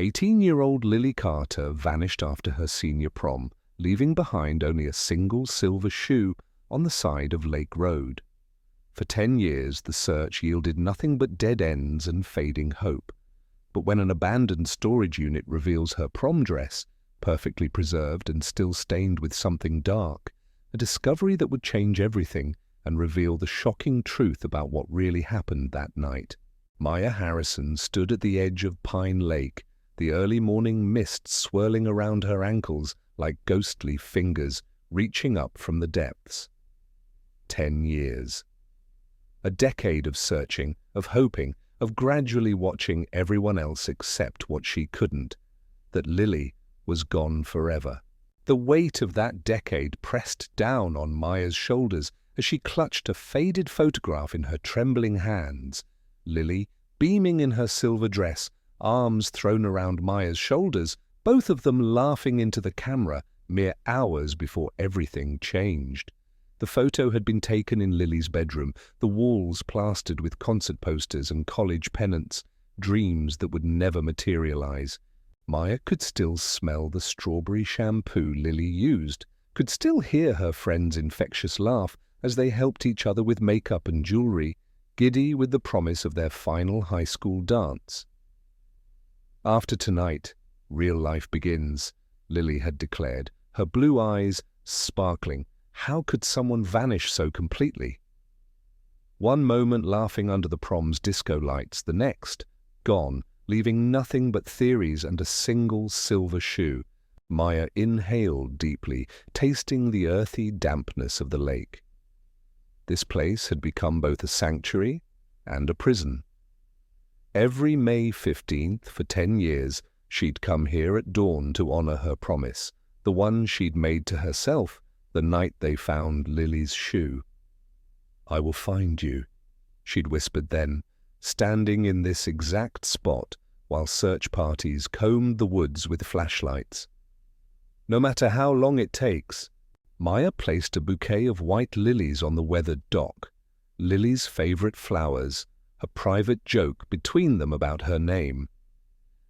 18-year-old Lily Carter vanished after her senior prom, leaving behind only a single silver shoe on the side of Lake Road. For 10 years, the search yielded nothing but dead ends and fading hope. But when an abandoned storage unit reveals her prom dress, perfectly preserved and still stained with something dark, a discovery that would change everything and reveal the shocking truth about what really happened that night. Maya Harrison stood at the edge of Pine Lake, the early morning mist swirling around her ankles like ghostly fingers reaching up from the depths. 10 years. A decade of searching, of hoping, of gradually watching everyone else accept what she couldn't, that Lily was gone forever. The weight of that decade pressed down on Maya's shoulders as she clutched a faded photograph in her trembling hands. Lily, beaming in her silver dress, arms thrown around Maya's shoulders, both of them laughing into the camera mere hours before everything changed. The photo had been taken in Lily's bedroom, the walls plastered with concert posters and college pennants, dreams that would never materialize. Maya could still smell the strawberry shampoo Lily used, could still hear her friends' infectious laugh as they helped each other with makeup and jewelry, giddy with the promise of their final high school dance. After tonight, real life begins, Lily had declared, her blue eyes sparkling. How could someone vanish so completely? One moment laughing under the prom's disco lights, the next, gone, leaving nothing but theories and a single silver shoe. Maya inhaled deeply, tasting the earthy dampness of the lake. This place had become both a sanctuary and a prison. Every May 15th for 10 years, she'd come here at dawn to honor her promise, the one she'd made to herself the night they found Lily's shoe. "I will find you," she'd whispered then, standing in this exact spot while search parties combed the woods with flashlights. No matter how long it takes, Maya placed a bouquet of white lilies on the weathered dock, Lily's favorite flowers, a private joke between them about her name.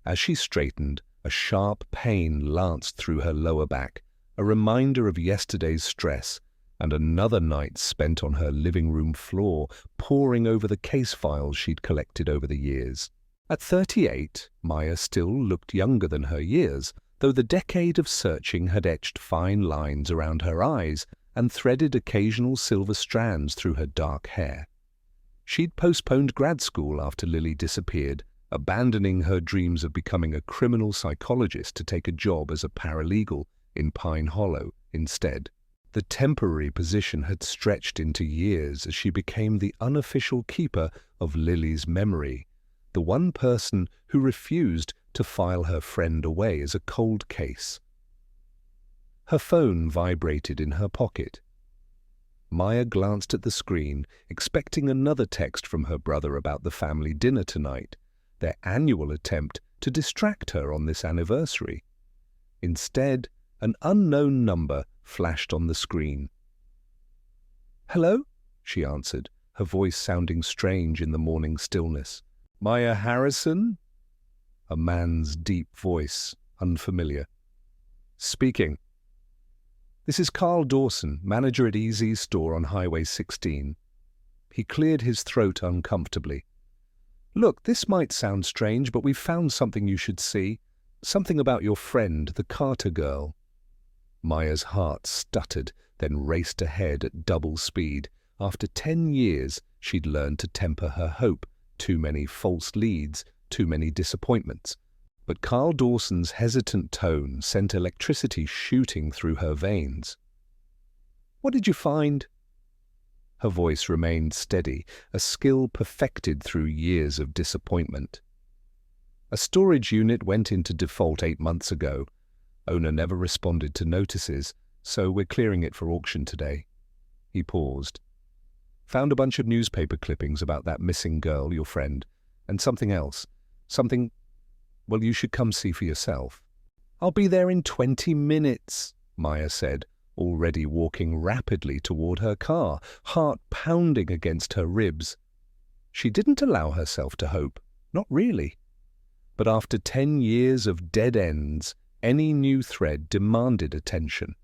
As she straightened, a sharp pain lanced through her lower back, a reminder of yesterday's stress and another night spent on her living room floor, poring over the case files she'd collected over the years. At 38, Maya still looked younger than her years, though the decade of searching had etched fine lines around her eyes and threaded occasional silver strands through her dark hair. She'd postponed grad school after Lily disappeared, abandoning her dreams of becoming a criminal psychologist to take a job as a paralegal in Pine Hollow instead. The temporary position had stretched into years as she became the unofficial keeper of Lily's memory, the one person who refused to file her friend away as a cold case. Her phone vibrated in her pocket. Maya glanced at the screen, expecting another text from her brother about the family dinner tonight, their annual attempt to distract her on this anniversary. Instead, an unknown number flashed on the screen. "Hello?" she answered, her voice sounding strange in the morning stillness. "Maya Harrison?" A man's deep voice, unfamiliar. "Speaking." "This is Carl Dawson, manager at EZ's store on Highway 16. He cleared his throat uncomfortably. "Look, this might sound strange, but we've found something you should see. Something about your friend, the Carter girl." Maya's heart stuttered, then raced ahead at double speed. After 10 years, she'd learned to temper her hope. Too many false leads, too many disappointments. But Carl Dawson's hesitant tone sent electricity shooting through her veins. "What did you find?" Her voice remained steady, a skill perfected through years of disappointment. "A storage unit went into default 8 months ago. Owner never responded to notices, so we're clearing it for auction today." He paused. "Found a bunch of newspaper clippings about that missing girl, your friend, and something else. Something, well, you should come see for yourself." "I'll be there in 20 minutes, Maya said, already walking rapidly toward her car, heart pounding against her ribs. She didn't allow herself to hope, not really. But after 10 years of dead ends, any new thread demanded attention.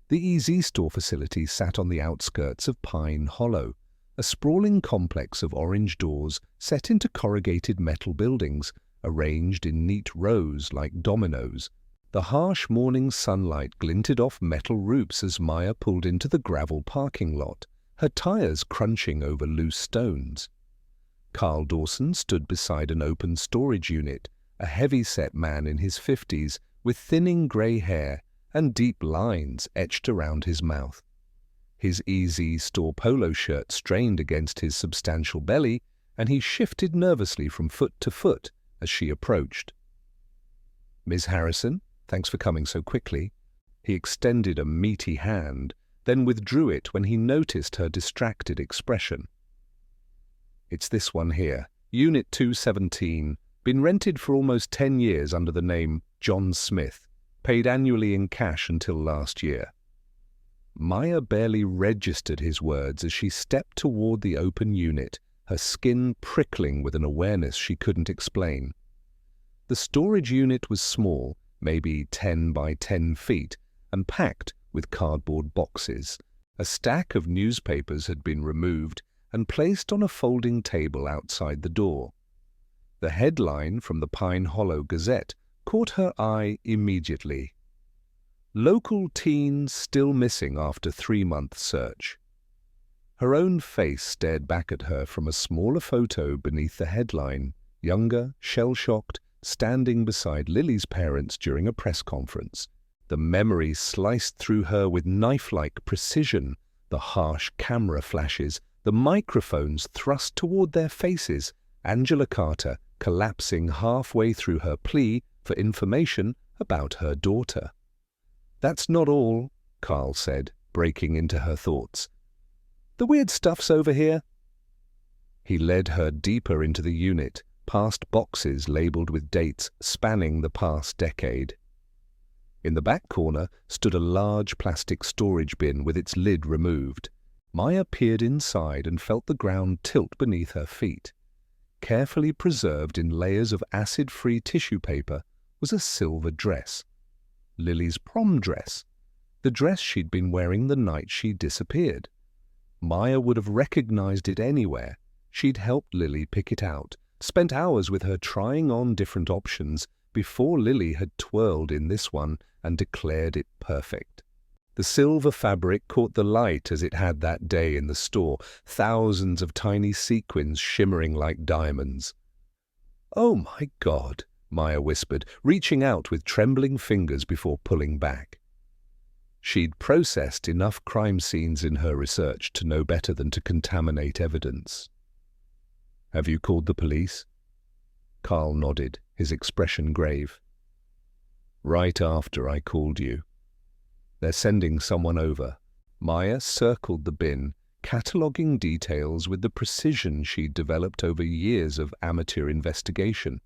The EZ Store facility sat on the outskirts of Pine Hollow, a sprawling complex of orange doors set into corrugated metal buildings, arranged in neat rows like dominoes. The harsh morning sunlight glinted off metal roofs as Maya pulled into the gravel parking lot, her tires crunching over loose stones. Carl Dawson stood beside an open storage unit, a heavy-set man in his 50s with thinning grey hair and deep lines etched around his mouth. His EZ Store polo shirt strained against his substantial belly, and he shifted nervously from foot to foot as she approached. "Miss Harrison, thanks for coming so quickly." He extended a meaty hand, then withdrew it when he noticed her distracted expression. "It's this one here, Unit 217, been rented for almost 10 years under the name John Smith, paid annually in cash until last year." Maya barely registered his words as she stepped toward the open unit, her skin prickling with an awareness she couldn't explain. The storage unit was small, maybe 10 by 10 feet, and packed with cardboard boxes. A stack of newspapers had been removed and placed on a folding table outside the door. The headline from the Pine Hollow Gazette caught her eye immediately. "Local teen still missing after 3-month search." Her own face stared back at her from a smaller photo beneath the headline, younger, shell-shocked, standing beside Lily's parents during a press conference. The memory sliced through her with knife-like precision, the harsh camera flashes, the microphones thrust toward their faces, Angela Carter collapsing halfway through her plea for information about her daughter. "That's not all," Carl said, breaking into her thoughts. "The weird stuff's over here." He led her deeper into the unit, past boxes labeled with dates spanning the past decade. In the back corner stood a large plastic storage bin with its lid removed. Maya peered inside and felt the ground tilt beneath her feet. Carefully preserved in layers of acid-free tissue paper was a silver dress. Lily's prom dress, the dress she'd been wearing the night she disappeared. Maya would have recognized it anywhere. She'd helped Lily pick it out, spent hours with her trying on different options before Lily had twirled in this one and declared it perfect. The silver fabric caught the light as it had that day in the store, thousands of tiny sequins shimmering like diamonds. "Oh my God," Maya whispered, reaching out with trembling fingers before pulling back. She'd processed enough crime scenes in her research to know better than to contaminate evidence. "Have you called the police?" Carl nodded, his expression grave. "Right after I called you. They're sending someone over." Maya circled the bin, cataloguing details with the precision she'd developed over years of amateur investigation.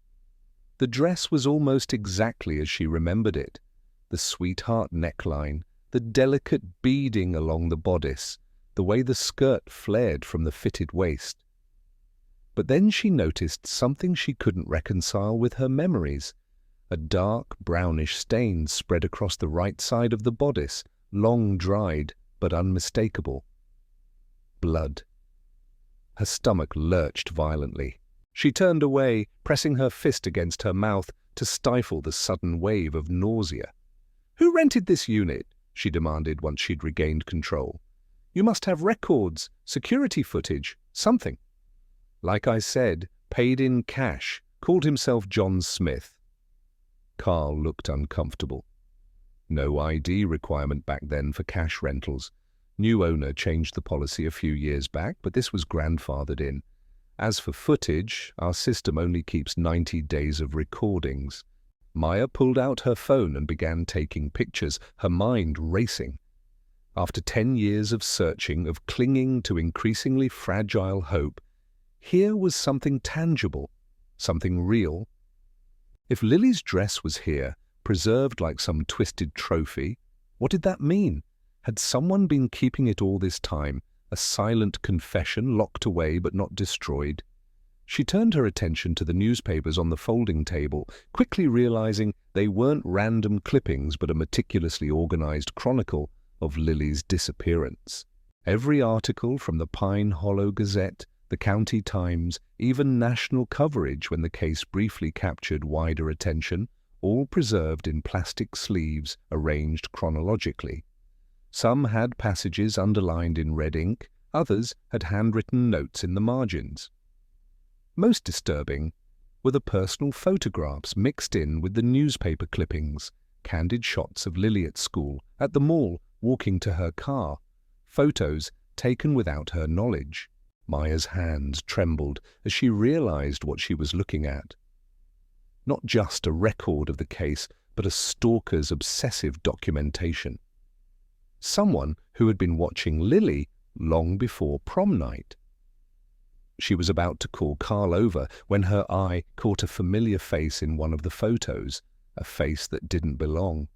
The dress was almost exactly as she remembered it. The sweetheart neckline, the delicate beading along the bodice, the way the skirt flared from the fitted waist. But then she noticed something she couldn't reconcile with her memories. A dark, brownish stain spread across the right side of the bodice, long dried but unmistakable. Blood. Her stomach lurched violently. She turned away, pressing her fist against her mouth to stifle the sudden wave of nausea. "Who rented this unit?" she demanded once she'd regained control. "You must have records, security footage, something." "Like I said, paid in cash, called himself John Smith." Carl looked uncomfortable. No ID requirement back then for cash rentals. New owner changed the policy a few years back, but this was grandfathered in. As for footage, our system only keeps 90 days of recordings. Maya pulled out her phone and began taking pictures, her mind racing. After 10 years of searching, of clinging to increasingly fragile hope, here was something tangible, something real. If Lily's dress was here, preserved like some twisted trophy, what did that mean? Had someone been keeping it all this time, a silent confession locked away but not destroyed? She turned her attention to the newspapers on the folding table, quickly realizing they weren't random clippings but a meticulously organized chronicle of Lily's disappearance. Every article from the Pine Hollow Gazette, the County Times, even national coverage when the case briefly captured wider attention, all preserved in plastic sleeves arranged chronologically. Some had passages underlined in red ink, others had handwritten notes in the margins. Most disturbing were the personal photographs mixed in with the newspaper clippings, candid shots of Lily at school, at the mall, walking to her car, photos taken without her knowledge. Maya's hands trembled as she realized what she was looking at. Not just a record of the case, but a stalker's obsessive documentation. Someone who had been watching Lily long before prom night. She was about to call Carl over when her eye caught a familiar face in one of the photos, a face that didn't belong.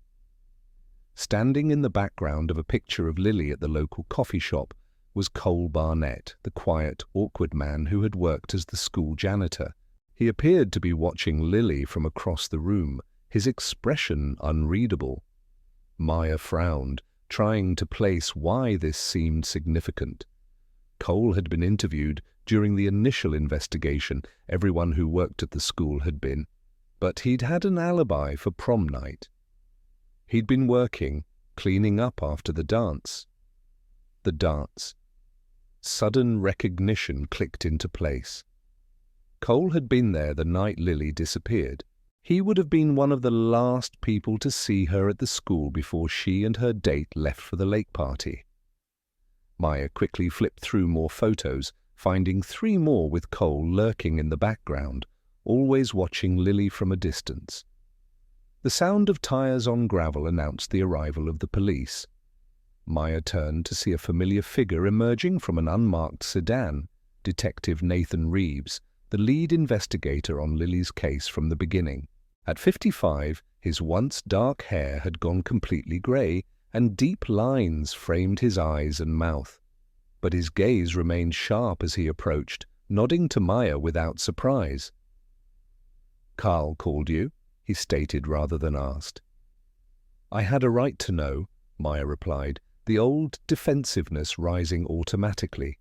Standing in the background of a picture of Lily at the local coffee shop was Cole Barnett, the quiet, awkward man who had worked as the school janitor. He appeared to be watching Lily from across the room, his expression unreadable. Maya frowned, trying to place why this seemed significant. Cole had been interviewed during the initial investigation. Everyone who worked at the school had been. But he'd had an alibi for prom night. He'd been working, cleaning up after the dance. The dance. Sudden recognition clicked into place. Cole had been there the night Lily disappeared. He would have been one of the last people to see her at the school before she and her date left for the lake party. Maya quickly flipped through more photos, finding 3 more with Cole lurking in the background, always watching Lily from a distance. The sound of tires on gravel announced the arrival of the police. Maya turned to see a familiar figure emerging from an unmarked sedan, Detective Nathan Reeves, the lead investigator on Lily's case from the beginning. At 55, his once dark hair had gone completely grey, and deep lines framed his eyes and mouth. But his gaze remained sharp as he approached, nodding to Maya without surprise. "Carl called you?" he stated rather than asked. "I had a right to know," Maya replied, the old defensiveness rising automatically.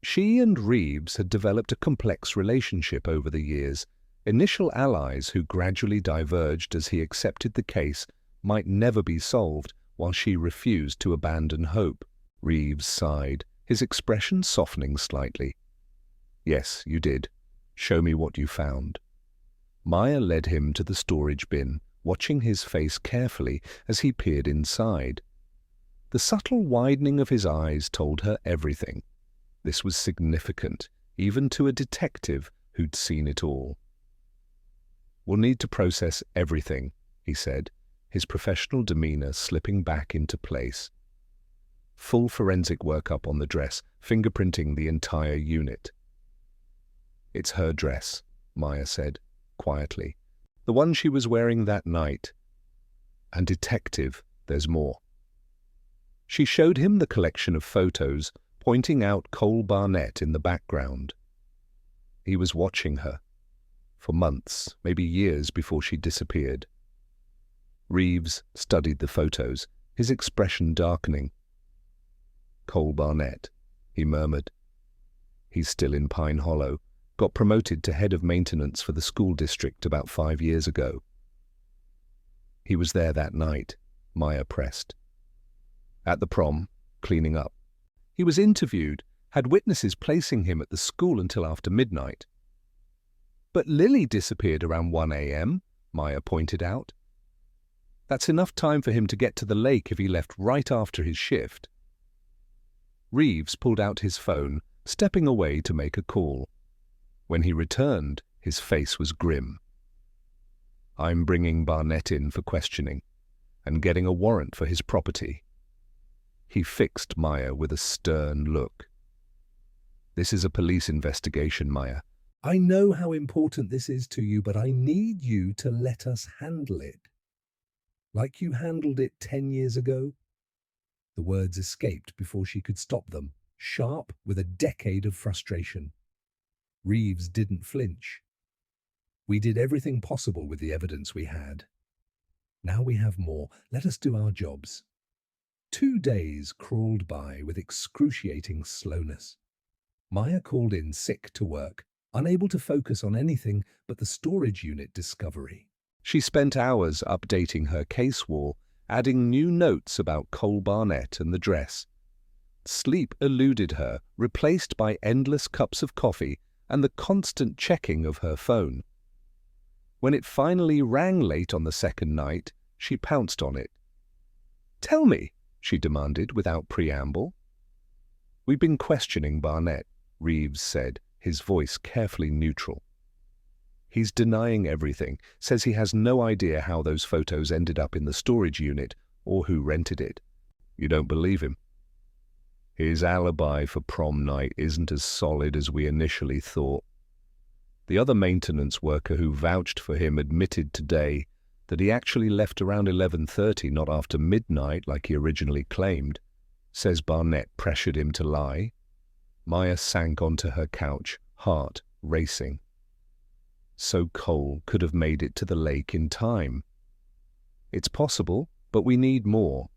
She and Reeves had developed a complex relationship over the years, initial allies who gradually diverged as he accepted the case might never be solved while she refused to abandon hope. Reeves sighed, his expression softening slightly. "Yes, you did. Show me what you found." Maya led him to the storage bin, watching his face carefully as he peered inside. The subtle widening of his eyes told her everything. This was significant, even to a detective who'd seen it all. "We'll need to process everything," he said, his professional demeanor slipping back into place. Full forensic workup on the dress, fingerprinting the entire unit. "It's her dress," Maya said, quietly. "The one she was wearing that night. And detective, there's more." She showed him the collection of photos, pointing out Cole Barnett in the background. He was watching her. For months, maybe years before she disappeared. Reeves studied the photos, his expression darkening. "Cole Barnett," he murmured. "He's still in Pine Hollow. Got promoted to head of maintenance for the school district about 5 years ago." "He was there that night," Maya pressed. "At the prom, cleaning up. He was interviewed, had witnesses placing him at the school until after midnight." "But Lily disappeared around 1 a.m., Maya pointed out. "That's enough time for him to get to the lake if he left right after his shift." Reeves pulled out his phone, stepping away to make a call. When he returned, his face was grim. "I'm bringing Barnett in for questioning, and getting a warrant for his property." He fixed Maya with a stern look. "This is a police investigation, Maya. I know how important this is to you, but I need you to let us handle it. Like you handled it 10 years ago?" The words escaped before she could stop them, sharp with a decade of frustration. Reeves didn't flinch. We did everything possible with the evidence we had. Now we have more. Let us do our jobs. 2 days crawled by with excruciating slowness. Maya called in sick to work, unable to focus on anything but the storage unit discovery. She spent hours updating her case wall, adding new notes about Cole Barnett and the dress. Sleep eluded her, replaced by endless cups of coffee and the constant checking of her phone. When it finally rang late on the second night, she pounced on it. "Tell me," she demanded without preamble. "We've been questioning Barnett," Reeves said, his voice carefully neutral. "He's denying everything, says he has no idea how those photos ended up in the storage unit or who rented it. You don't believe him? His alibi for prom night isn't as solid as we initially thought. The other maintenance worker who vouched for him admitted today that he actually left around 11:30, not after midnight like he originally claimed. Says Barnett pressured him to lie." Maya sank onto her couch, heart racing. So Cole could have made it to the lake in time. "It's possible, but we need more."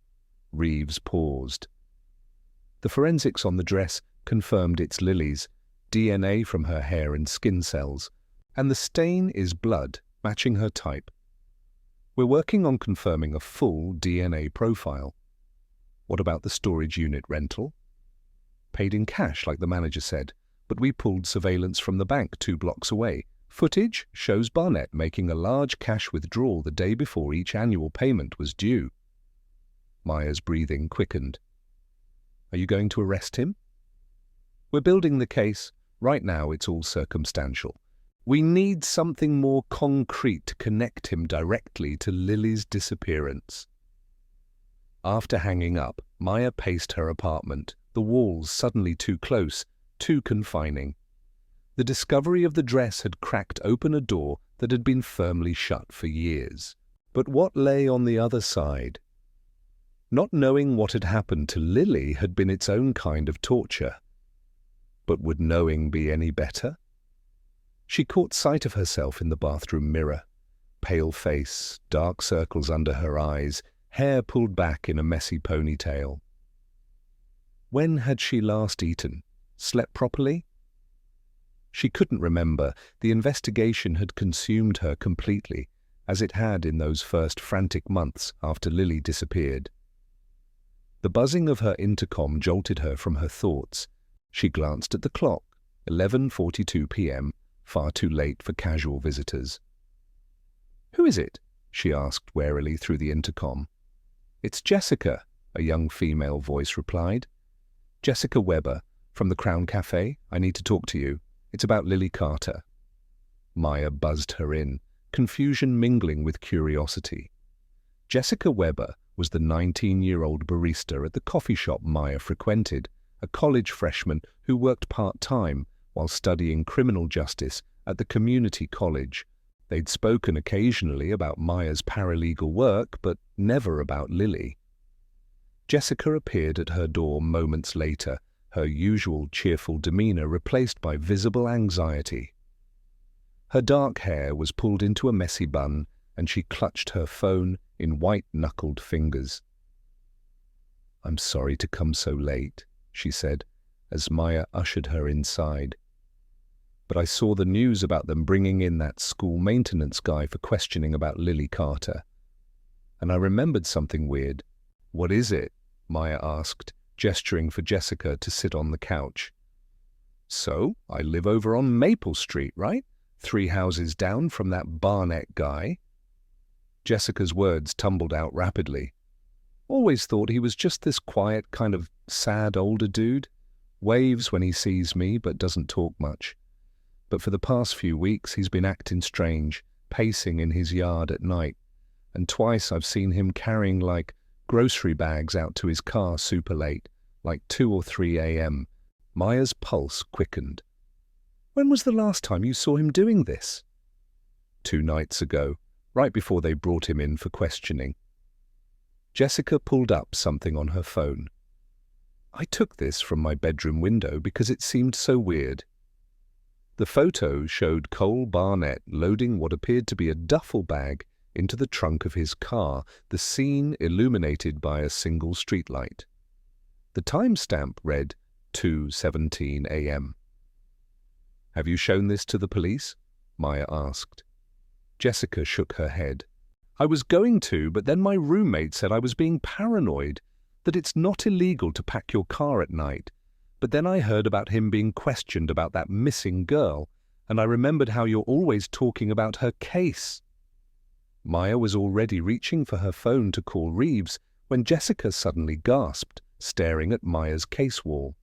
Reeves paused. The forensics on the dress confirmed it's Lily's, DNA from her hair and skin cells, and the stain is blood, matching her type. We're working on confirming a full DNA profile. What about the storage unit rental? Paid in cash, like the manager said, but we pulled surveillance from the bank 2 blocks away. Footage shows Barnett making a large cash withdrawal the day before each annual payment was due. Maya's breathing quickened. "Are you going to arrest him?" "We're building the case. Right now it's all circumstantial. We need something more concrete to connect him directly to Lily's disappearance." After hanging up, Maya paced her apartment, the walls suddenly too close, too confining. The discovery of the dress had cracked open a door that had been firmly shut for years. But what lay on the other side? Not knowing what had happened to Lily had been its own kind of torture. But would knowing be any better? She caught sight of herself in the bathroom mirror. Pale face, dark circles under her eyes, hair pulled back in a messy ponytail. When had she last eaten? Slept properly? She couldn't remember. The investigation had consumed her completely, as it had in those first frantic months after Lily disappeared. The buzzing of her intercom jolted her from her thoughts. She glanced at the clock, 11:42 p.m., far too late for casual visitors. "Who is it?" she asked warily through the intercom. "It's Jessica," a young female voice replied. "Jessica Weber, from the Crown Cafe. I need to talk to you. It's about Lily Carter." Maya buzzed her in, confusion mingling with curiosity. Jessica Weber was the 19-year-old barista at the coffee shop Maya frequented, a college freshman who worked part-time while studying criminal justice at the community college. They'd spoken occasionally about Maya's paralegal work, but never about Lily. Jessica appeared at her door moments later, her usual cheerful demeanor replaced by visible anxiety. Her dark hair was pulled into a messy bun, and she clutched her phone in white-knuckled fingers. "I'm sorry to come so late," she said, as Maya ushered her inside. "But I saw the news about them bringing in that school maintenance guy for questioning about Lily Carter. And I remembered something weird." "What is it?" Maya asked, gesturing for Jessica to sit on the couch. "So, I live over on Maple Street, right? 3 houses down from that Barnett guy." Jessica's words tumbled out rapidly. "Always thought he was just this quiet, kind of sad older dude. Waves when he sees me, but doesn't talk much. But for the past few weeks, he's been acting strange, pacing in his yard at night. And twice I've seen him carrying, grocery bags out to his car super late, 2 or 3 a.m. Maya's pulse quickened. "When was the last time you saw him doing this?" 2 nights ago, right before they brought him in for questioning." Jessica pulled up something on her phone. "I took this from my bedroom window because it seemed so weird." The photo showed Cole Barnett loading what appeared to be a duffel bag into the trunk of his car, the scene illuminated by a single streetlight. The timestamp read 2:17 a.m. "Have you shown this to the police?" Maya asked. Jessica shook her head. "I was going to, but then my roommate said I was being paranoid, that it's not illegal to pack your car at night. But then I heard about him being questioned about that missing girl, and I remembered how you're always talking about her case." Maya was already reaching for her phone to call Reeves when Jessica suddenly gasped, staring at Maya's case wall.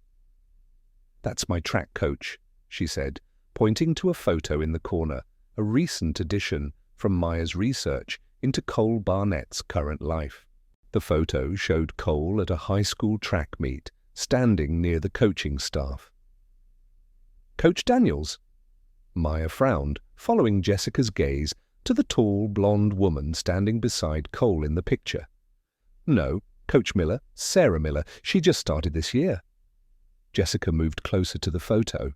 "That's my track coach," she said, pointing to a photo in the corner, a recent addition from Maya's research into Cole Barnett's current life. The photo showed Cole at a high school track meet, standing near the coaching staff. "Coach Daniels?" Maya frowned, following Jessica's gaze to the tall, blonde woman standing beside Cole in the picture. "No, Coach Miller, Sarah Miller. She just started this year." Jessica moved closer to the photo.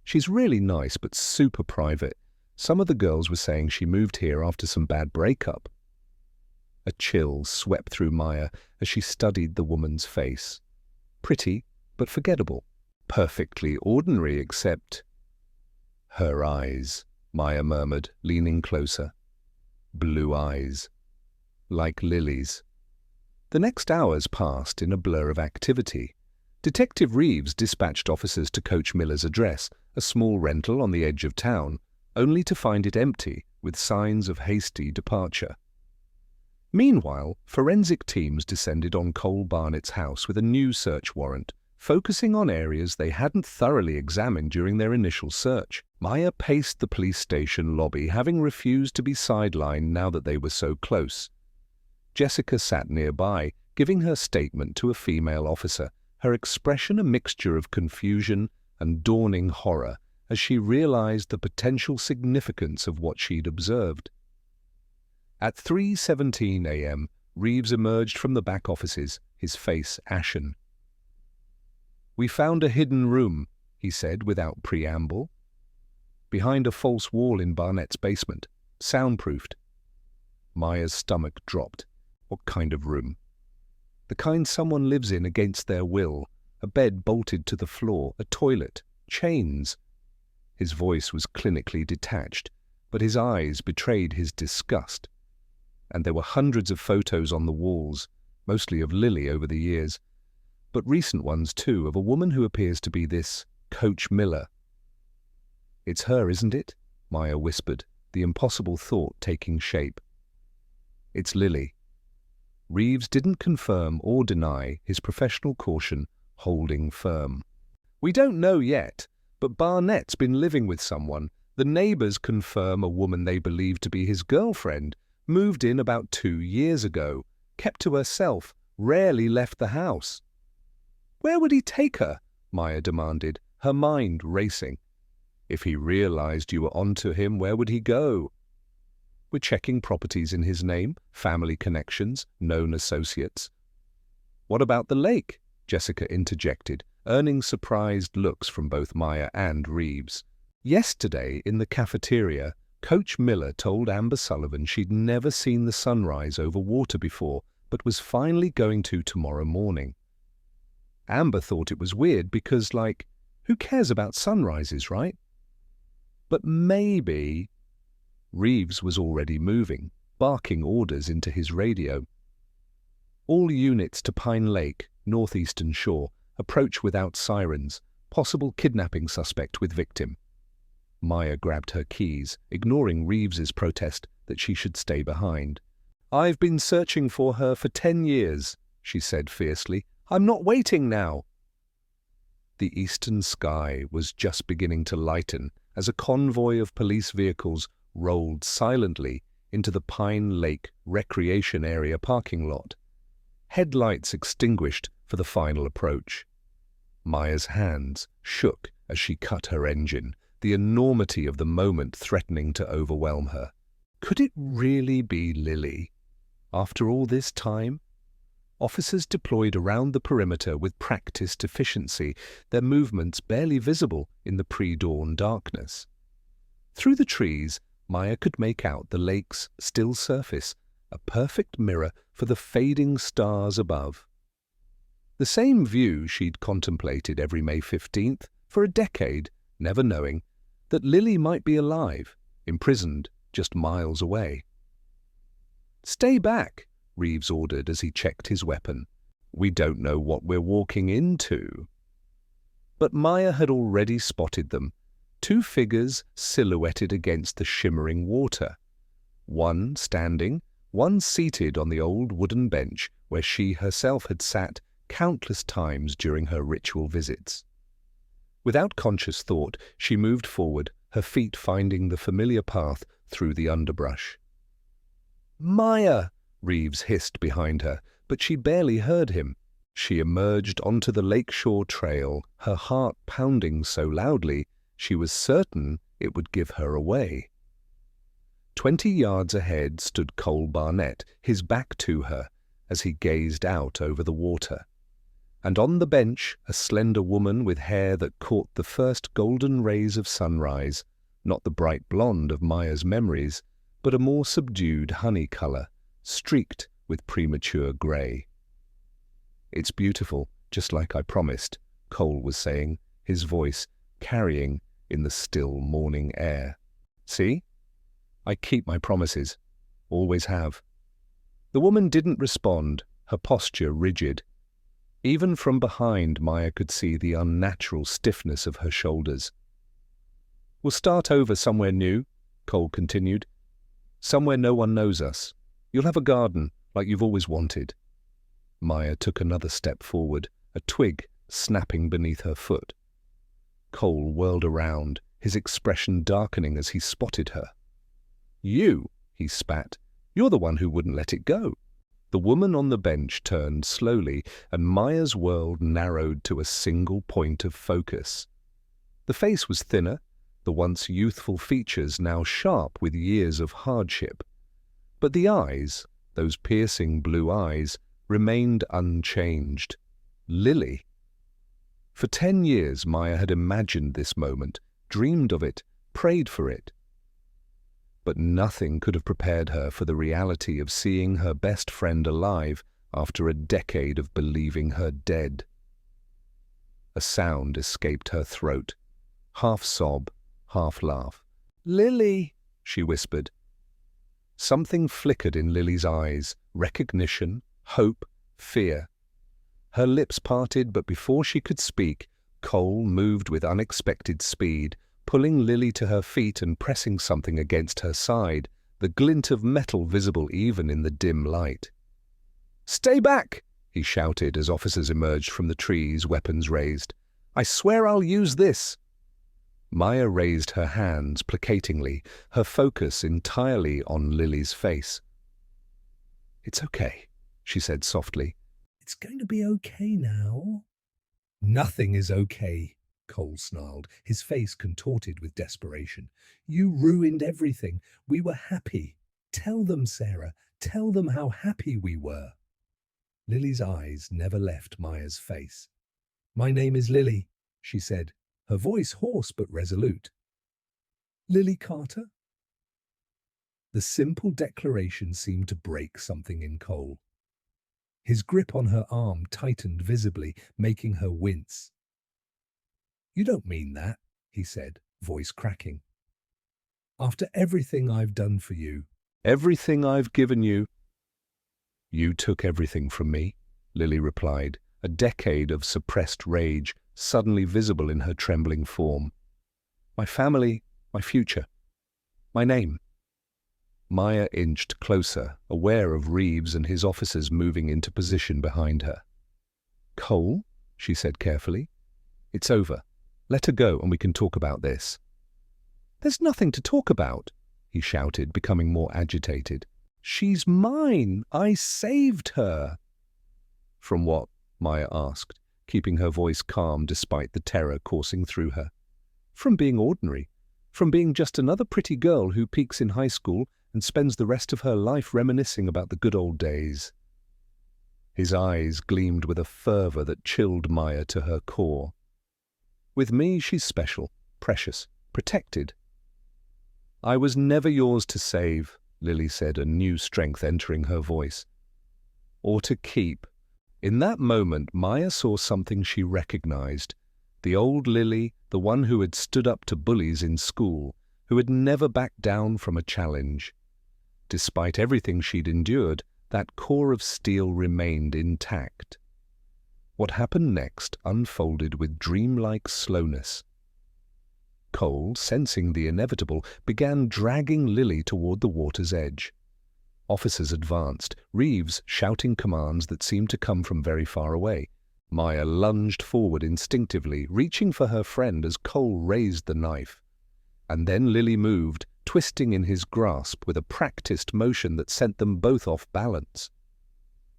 "She's really nice, but super private. Some of the girls were saying she moved here after some bad breakup." A chill swept through Maya as she studied the woman's face. Pretty, but forgettable. Perfectly ordinary, except... "Her eyes," Maya murmured, leaning closer. "Blue eyes. Like lilies." The next hours passed in a blur of activity. Detective Reeves dispatched officers to Coach Miller's address, a small rental on the edge of town, only to find it empty, with signs of hasty departure. Meanwhile, forensic teams descended on Cole Barnett's house with a new search warrant, focusing on areas they hadn't thoroughly examined during their initial search. Maya paced the police station lobby, having refused to be sidelined now that they were so close. Jessica sat nearby, giving her statement to a female officer, her expression a mixture of confusion and dawning horror as she realized the potential significance of what she'd observed. At 3:17 a.m., Reeves emerged from the back offices, his face ashen. "We found a hidden room," he said without preamble. "Behind a false wall in Barnett's basement, soundproofed." Maya's stomach dropped. What kind of room? "The kind someone lives in against their will. A bed bolted to the floor, a toilet, chains." His voice was clinically detached, but his eyes betrayed his disgust. And there were hundreds of photos on the walls, mostly of Lily over the years, but recent ones too, of a woman who appears to be this Coach Miller. "It's her, isn't it?" Maya whispered, the impossible thought taking shape. "It's Lily." Reeves didn't confirm or deny, his professional caution holding firm. "We don't know yet, but Barnett's been living with someone. The neighbors confirm a woman they believe to be his girlfriend, moved in about 2 years ago, kept to herself, rarely left the house." "Where would he take her?" Maya demanded, her mind racing. "If he realized you were onto him, where would he go?" "We're checking properties in his name, family connections, known associates." "What about the lake?" Jessica interjected, earning surprised looks from both Maya and Reeves. Yesterday, in the cafeteria, Coach Miller told Amber Sullivan she'd never seen the sunrise over water before, but was finally going to tomorrow morning. Amber thought it was weird because, who cares about sunrises, right? But maybe... Reeves was already moving, barking orders into his radio. "All units to Pine Lake, northeastern shore, approach without sirens, possible kidnapping suspect with victim." Maya grabbed her keys, ignoring Reeves's protest that she should stay behind. "I've been searching for her for 10 years, she said fiercely. "I'm not waiting now." The eastern sky was just beginning to lighten as a convoy of police vehicles rolled silently into the Pine Lake Recreation Area parking lot. Headlights extinguished for the final approach. Maya's hands shook as she cut her engine, the enormity of the moment threatening to overwhelm her. Could it really be Lily? After all this time? Officers deployed around the perimeter with practiced efficiency, their movements barely visible in the pre-dawn darkness. Through the trees, Maya could make out the lake's still surface, a perfect mirror for the fading stars above. The same view she'd contemplated every May 15th for a decade, never knowing that Lily might be alive, imprisoned just miles away. "Stay back," Reeves ordered as he checked his weapon. "We don't know what we're walking into." But Maya had already spotted them, two figures silhouetted against the shimmering water. One standing, one seated on the old wooden bench where she herself had sat countless times during her ritual visits. Without conscious thought, she moved forward, her feet finding the familiar path through the underbrush. "Maya!" Reeves hissed behind her, but she barely heard him. She emerged onto the lakeshore trail, her heart pounding so loudly she was certain it would give her away. 20 yards ahead stood Cole Barnett, his back to her, as he gazed out over the water. And on the bench, a slender woman with hair that caught the first golden rays of sunrise, not the bright blonde of Maya's memories, but a more subdued honey color, streaked with premature gray. "It's beautiful, just like I promised," Cole was saying, his voice carrying in the still morning air. "See? I keep my promises. Always have." The woman didn't respond, her posture rigid. Even from behind, Maya could see the unnatural stiffness of her shoulders. "We'll start over somewhere new," Cole continued. "Somewhere no one knows us. You'll have a garden, like you've always wanted." Maya took another step forward, a twig snapping beneath her foot. Cole whirled around, his expression darkening as he spotted her. "You," he spat. "You're the one who wouldn't let it go." The woman on the bench turned slowly, and Maya's world narrowed to a single point of focus. The face was thinner, the once youthful features now sharp with years of hardship. But the eyes, those piercing blue eyes, remained unchanged. Lily. For 10 years Maya had imagined this moment, dreamed of it, prayed for it. But nothing could have prepared her for the reality of seeing her best friend alive after a decade of believing her dead. A sound escaped her throat, half sob, half laugh. "Lily," she whispered. Something flickered in Lily's eyes, recognition, hope, fear. Her lips parted, but before she could speak, Cole moved with unexpected speed, pulling Lily to her feet and pressing something against her side, the glint of metal visible even in the dim light. "Stay back!" he shouted as officers emerged from the trees, weapons raised. "I swear I'll use this!" Maya raised her hands placatingly, her focus entirely on Lily's face. "It's okay," she said softly. "It's going to be okay now." "Nothing is okay," Cole snarled, his face contorted with desperation. "You ruined everything. We were happy. Tell them, Sarah. Tell them how happy we were." Lily's eyes never left Maya's face. "My name is Lily," she said, her voice hoarse but resolute. "Lily Carter?" The simple declaration seemed to break something in Cole. His grip on her arm tightened visibly, making her wince. "You don't mean that," he said, voice cracking. "After everything I've done for you, everything I've given you." "You took everything from me," Lily replied, a decade of suppressed rage suddenly visible in her trembling form. "My family, my future, my name." Maya inched closer, aware of Reeves and his officers moving into position behind her. "Cole," she said carefully, "it's over. Let her go and we can talk about this." "There's nothing to talk about," he shouted, becoming more agitated. "She's mine. I saved her." "From what?" Maya asked, keeping her voice calm despite the terror coursing through her. "From being ordinary. From being just another pretty girl who peaks in high school and spends the rest of her life reminiscing about the good old days." His eyes gleamed with a fervor that chilled Maya to her core. "With me, she's special, precious, protected." "I was never yours to save," Lily said, a new strength entering her voice. "Or to keep." In that moment, Maya saw something she recognized. The old Lily, the one who had stood up to bullies in school, who had never backed down from a challenge. Despite everything she'd endured, that core of steel remained intact. What happened next unfolded with dreamlike slowness. Cole, sensing the inevitable, began dragging Lily toward the water's edge. Officers advanced, Reeves shouting commands that seemed to come from very far away. Maya lunged forward instinctively, reaching for her friend as Cole raised the knife. And then Lily moved, twisting in his grasp with a practiced motion that sent them both off balance.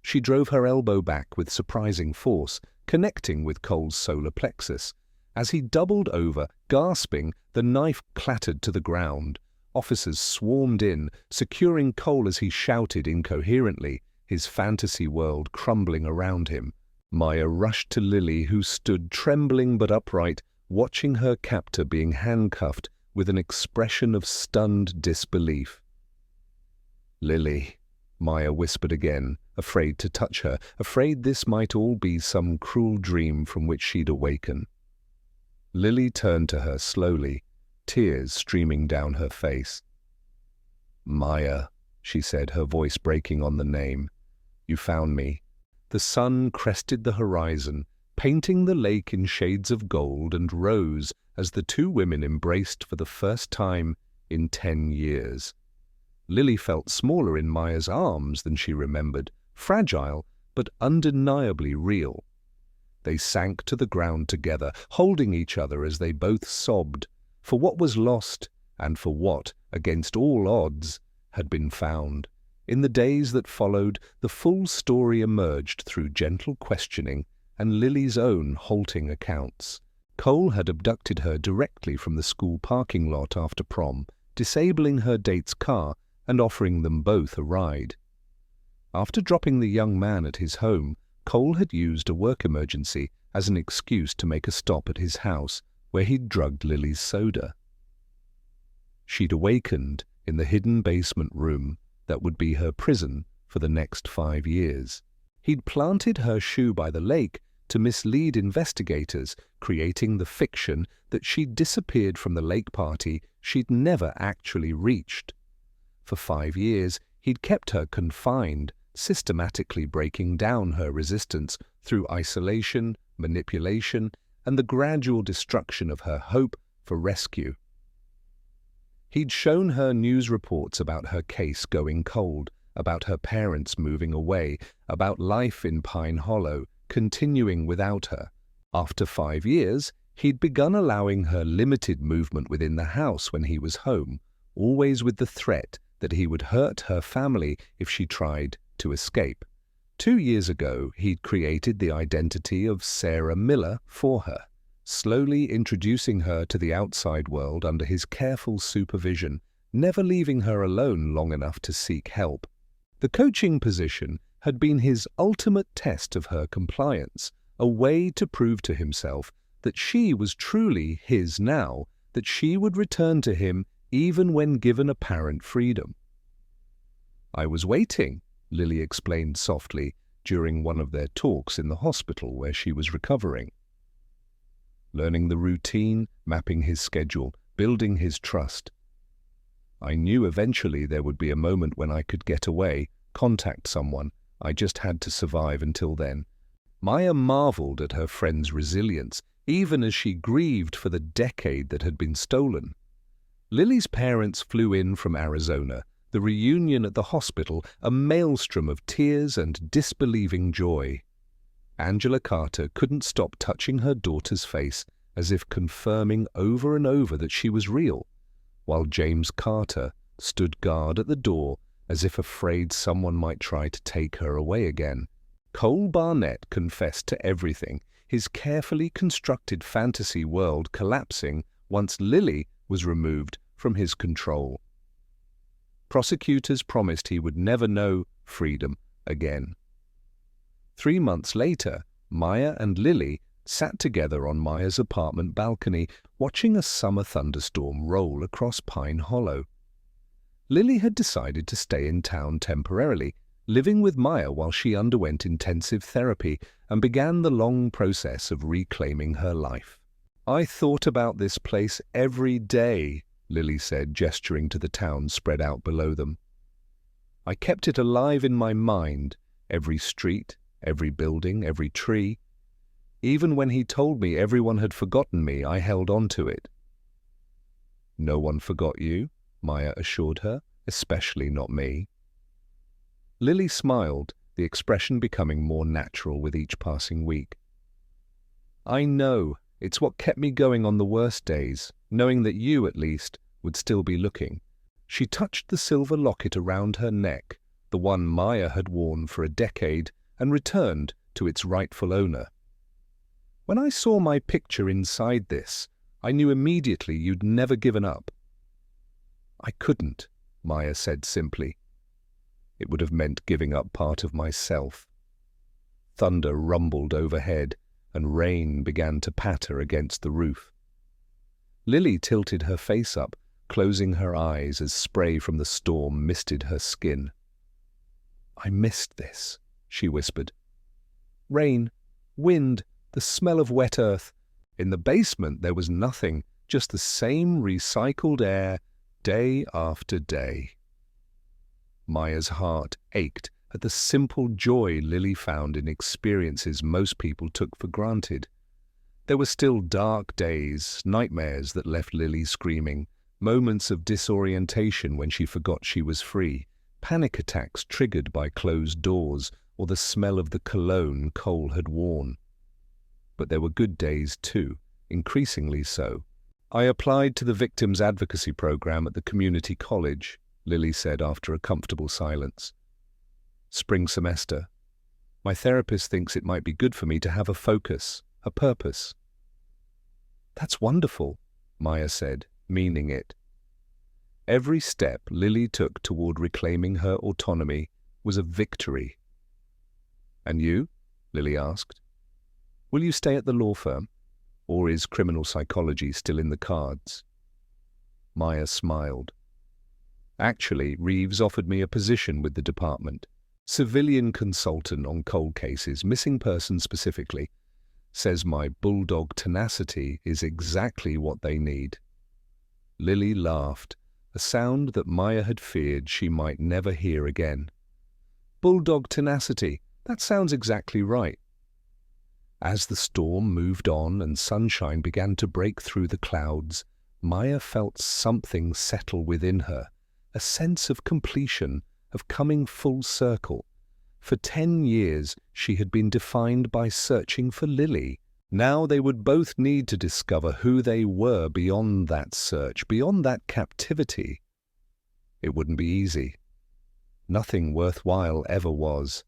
She drove her elbow back with surprising force, connecting with Cole's solar plexus. As he doubled over, gasping, the knife clattered to the ground. Officers swarmed in, securing Cole as he shouted incoherently, his fantasy world crumbling around him. Maya rushed to Lily, who stood trembling but upright, watching her captor being handcuffed with an expression of stunned disbelief. "Lily," Maya whispered again, afraid to touch her, afraid this might all be some cruel dream from which she'd awaken. Lily turned to her slowly, tears streaming down her face. "Maya," she said, her voice breaking on the name. "You found me." The sun crested the horizon, painting the lake in shades of gold and rose as the two women embraced for the first time in 10 years. Lily felt smaller in Maya's arms than she remembered, fragile but undeniably real. They sank to the ground together, holding each other as they both sobbed, for what was lost and for what, against all odds, had been found. In the days that followed, the full story emerged through gentle questioning and Lily's own halting accounts. Cole had abducted her directly from the school parking lot after prom, disabling her date's car and offering them both a ride. After dropping the young man at his home, Cole had used a work emergency as an excuse to make a stop at his house, where he'd drugged Lily's soda. She'd awakened in the hidden basement room that would be her prison for the next 5 years. He'd planted her shoe by the lake to mislead investigators, creating the fiction that she'd disappeared from the lake party she'd never actually reached. For 5 years, he'd kept her confined, systematically breaking down her resistance through isolation, manipulation, and the gradual destruction of her hope for rescue. He'd shown her news reports about her case going cold, about her parents moving away, about life in Pine Hollow continuing without her. After 5 years, he'd begun allowing her limited movement within the house when he was home, always with the threat that he would hurt her family if she tried to escape. 2 years ago, he'd created the identity of Sarah Miller for her, slowly introducing her to the outside world under his careful supervision, never leaving her alone long enough to seek help. The coaching position had been his ultimate test of her compliance, a way to prove to himself that she was truly his now, that she would return to him even when given apparent freedom. "I was waiting," Lily explained softly during one of their talks in the hospital where she was recovering. Learning the routine, mapping his schedule, building his trust. "I knew eventually there would be a moment when I could get away, contact someone. I just had to survive until then." Maya marveled at her friend's resilience, even as she grieved for the decade that had been stolen. Lily's parents flew in from Arizona, the reunion at the hospital a maelstrom of tears and disbelieving joy. Angela Carter couldn't stop touching her daughter's face, as if confirming over and over that she was real, while James Carter stood guard at the door as if afraid someone might try to take her away again. Cole Barnett confessed to everything, his carefully constructed fantasy world collapsing once Lily was removed from his control. Prosecutors promised he would never know freedom again. 3 months later, Maya and Lily sat together on Maya's apartment balcony, watching a summer thunderstorm roll across Pine Hollow. Lily had decided to stay in town temporarily, living with Maya while she underwent intensive therapy and began the long process of reclaiming her life. "I thought about this place every day," Lily said, gesturing to the town spread out below them. "I kept it alive in my mind, every street, every building, every tree. Even when he told me everyone had forgotten me, I held on to it." "No one forgot you," Maya assured her, "especially not me." Lily smiled, the expression becoming more natural with each passing week. "I know. It's what kept me going on the worst days, knowing that you, at least, would still be looking." She touched the silver locket around her neck, the one Maya had worn for a decade, and returned to its rightful owner. "When I saw my picture inside this, I knew immediately you'd never given up." "I couldn't," Maya said simply. "It would have meant giving up part of myself." Thunder rumbled overhead, and rain began to patter against the roof. Lily tilted her face up, closing her eyes as spray from the storm misted her skin. "I missed this," she whispered. "Rain, wind, the smell of wet earth. In the basement there was nothing, just the same recycled air, day after day." Maya's heart ached at the simple joy Lily found in experiences most people took for granted. There were still dark days, nightmares that left Lily screaming, moments of disorientation when she forgot she was free, panic attacks triggered by closed doors or the smell of the cologne Cole had worn. But there were good days too, increasingly so. "I applied to the Victims Advocacy Program at the community college," Lily said after a comfortable silence. "Spring semester. My therapist thinks it might be good for me to have a focus, a purpose." "That's wonderful," Maya said, meaning it. Every step Lily took toward reclaiming her autonomy was a victory. "And you?" Lily asked. "Will you stay at the law firm? Or is criminal psychology still in the cards?" Maya smiled. "Actually, Reeves offered me a position with the department. Civilian consultant on cold cases, missing persons specifically. Says my bulldog tenacity is exactly what they need." Lily laughed, a sound that Maya had feared she might never hear again. "Bulldog tenacity, that sounds exactly right." As the storm moved on and sunshine began to break through the clouds, Maya felt something settle within her, a sense of completion, of coming full circle. For 10 years she had been defined by searching for Lily. Now they would both need to discover who they were beyond that search, beyond that captivity. It wouldn't be easy. Nothing worthwhile ever was.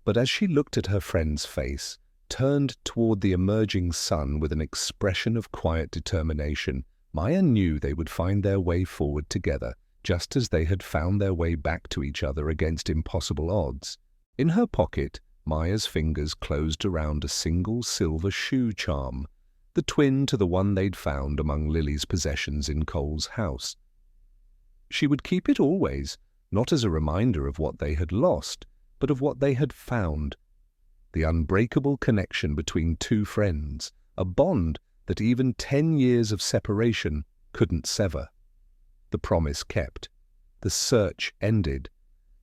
But as she looked at her friend's face, turned toward the emerging sun with an expression of quiet determination, Maya knew they would find their way forward together, just as they had found their way back to each other against impossible odds. In her pocket, Maya's fingers closed around a single silver shoe charm, the twin to the one they'd found among Lily's possessions in Cole's house. She would keep it always, not as a reminder of what they had lost, but of what they had found. The unbreakable connection between two friends, a bond that even 10 years of separation couldn't sever. The promise kept, the search ended,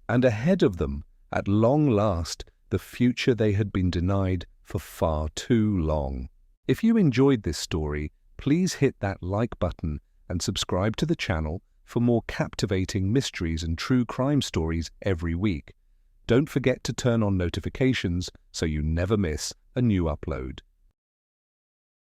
and ahead of them, at long last, the future they had been denied for far too long. If you enjoyed this story, please hit that like button and subscribe to the channel for more captivating mysteries and true crime stories every week. Don't forget to turn on notifications so you never miss a new upload.